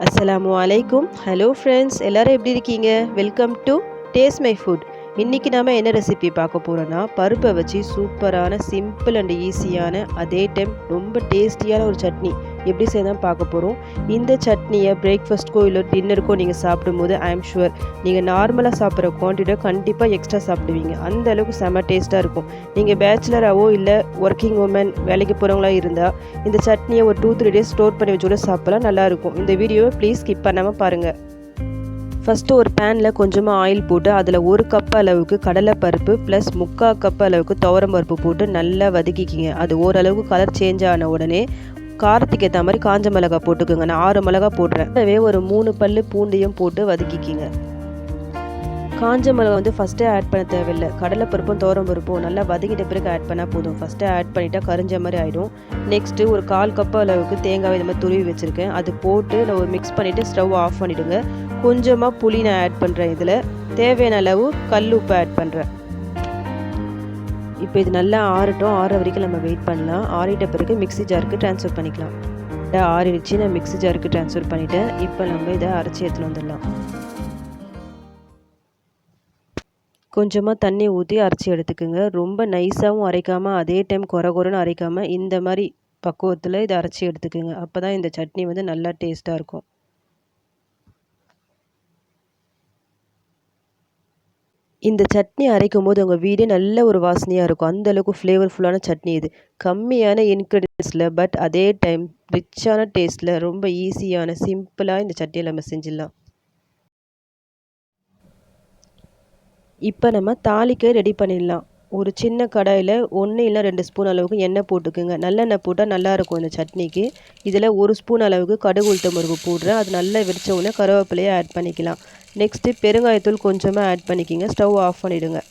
அஸ்ஸலாமு அலைக்கும். Hello friends, எல்லோரும் எப்படி இருக்கீங்க? Welcome to taste my foot. இன்றைக்கி நாம் என்ன ரெசிபி பார்க்க போகிறோன்னா, பருப்பை வச்சு சூப்பரான சிம்பிள் அண்ட் ஈஸியான அதே டைம் ரொம்ப டேஸ்டியான ஒரு சட்னி எப்படி செய்யலாம் பார்க்க போகிறோம். இந்த சட்னியை பிரேக்ஃபாஸ்ட்க்கோ இல்லை டின்னருக்கோ நீங்கள் சாப்பிடும்போது ஐ எம் ஷுவர் நீங்கள் நார்மலாக சாப்பிட்ற குவான்டிட்டியை கண்டிப்பாக எக்ஸ்ட்ரா சாப்பிடுவீங்க. அந்த அளவுக்கு செம்ம டேஸ்ட்டாக இருக்கும். நீங்கள் பேச்சுலராகவோ இல்லை ஒர்க்கிங் உமன் வேலைக்கு போகிறவங்களா இருந்தால் இந்த சட்னியை ஒரு 2-3 டேஸ் ஸ்டோர் பண்ணி வச்சு கூட சாப்பிடலாம், நல்லாயிருக்கும். இந்த வீடியோவை ப்ளீஸ் ஸ்கிப் பண்ணாமல் பாருங்கள். ஃபஸ்ட்டு ஒரு பேனில் கொஞ்சமாக ஆயில் போட்டு அதில் 1 கப் அளவுக்கு கடலைப்பருப்பு ப்ளஸ் 3/4 கப் அளவுக்கு துவரம்பருப்பு போட்டு நல்லா வதக்கிக்கிங்க. அது ஓரளவுக்கு கலர் சேஞ்ச் ஆன உடனே காரத்துக்கு ஏற்ற மாதிரி காஞ்ச மிளகாய் போட்டுக்கோங்க. நான் 6 மிளகாய் போடுறேன். அதே ஒரு 3 பல்லு பூண்டையும் போட்டு வதக்கிக்கிங்க. காஞ்ச மிளகா ஃபஸ்ட்டே ஆட் பண்ண தேவையில்லை. கடலைப்பருப்பும் துவரம்பருப்பும் நல்லா வதக்கிட்ட பிறகு ஆட் பண்ணால் போதும். ஃபஸ்ட்டே ஆட் பண்ணிட்டா கரிஞ்ச மாதிரி ஆகிடும். நெக்ஸ்ட்டு ஒரு 1/4 கப் அளவுக்கு தேங்காய் இந்த மாதிரி துருவி வச்சுருக்கேன். அது போட்டு நான் ஒரு மிக்ஸ் பண்ணிவிட்டு ஸ்டவ் ஆஃப் பண்ணிவிடுங்க. கொஞ்சமாக புளி நான் ஆட் பண்ணுறேன். இதில் தேவையான அளவு கல் உப்பு ஆட் பண்ணுறேன். இப்போ இது நல்லா ஆறட்டும். ஆற வரைக்கும் நம்ம வெயிட் பண்ணலாம். ஆறிட்ட பிறகு மிக்ஸி ஜாருக்கு ட்ரான்ஸ்ஃபர் பண்ணிக்கலாம். ஆறிடுச்சு, நான் மிக்ஸி ஜாருக்கு ட்ரான்ஸ்ஃபர் பண்ணிவிட்டேன். இப்போ நம்ம இதை அரைச்சி எடுத்துகிட்டு வந்துடலாம். கொஞ்சமாக தண்ணி ஊற்றி அரைச்சி எடுத்துக்கோங்க. ரொம்ப நைஸாகவும் அரைக்காமல் அதே டைம் கொரன்னு அரைக்காமல் இந்த மாதிரி பக்குவத்தில் இதை அரைச்சி எடுத்துக்கோங்க. அப்போ தான் இந்த சட்னி நல்லா டேஸ்ட்டாக இருக்கும். இந்த சட்னி அரைக்கும் போது உங்கள் வீடே நல்ல ஒரு வாசனையாக இருக்கும். அந்தளவுக்கு ஃப்ளேவர்ஃபுல்லான சட்னி இது. கம்மியான இன்க்ரீடியன்ஸில் பட் அதே டைம் ரிச்சான டேஸ்ட்டில் ரொம்ப ஈஸியான சிம்பிளாக இந்த சட்னியை நம்ம செஞ்சிடலாம். இப்போ நம்ம தாளிக்க ரெடி பண்ணிடலாம். ஒரு சின்ன கடாயில் 1 இல்லை 2 ஸ்பூன் அளவுக்கு எண்ணெய் போட்டுக்குங்க. நல்லெண்ணெய் போட்டால் நல்லாயிருக்கும் இந்த சட்னிக்கு. இதில் 1 ஸ்பூன் அளவுக்கு கடுகு உளுத்தம் பருப்பு போடுறேன். அது நல்லா வெடிச்ச உடனே கருவேப்பிலையை ஆட் பண்ணிக்கலாம். நெக்ஸ்ட்டு பெருங்காயத்தூள் கொஞ்சமாக ஆட் பண்ணிக்கிங்க. ஸ்டவ் ஆஃப் பண்ணிவிடுங்க.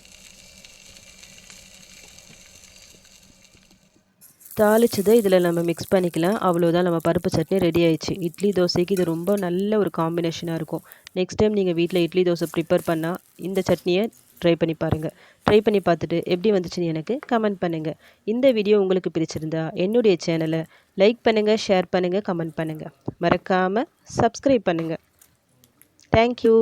தாளிச்சதை இதில் நம்ம மிக்ஸ் பண்ணிக்கலாம். அவ்வளோதான், நம்ம பருப்பு சட்னி ரெடி ஆயிடுச்சு. இட்லி தோசைக்கு இது ரொம்ப நல்ல ஒரு காம்பினேஷனாக இருக்கும். நெக்ஸ்ட் டைம் நீங்கள் வீட்டில் இட்லி தோசை ப்ரிப்பேர் பண்ணால் இந்த சட்னியை ட்ரை பண்ணி பாருங்கள். ட்ரை பண்ணி பார்த்துட்டு எப்படி வந்துச்சுன்னு எனக்கு கமெண்ட் பண்ணுங்கள். இந்த வீடியோ உங்களுக்கு பிடிச்சிருந்தா என்னுடைய சேனலை லைக் பண்ணுங்கள், ஷேர் பண்ணுங்கள், கமெண்ட் பண்ணுங்கள். மறக்காமல் சப்ஸ்கிரைப் பண்ணுங்கள். தேங்க்யூ.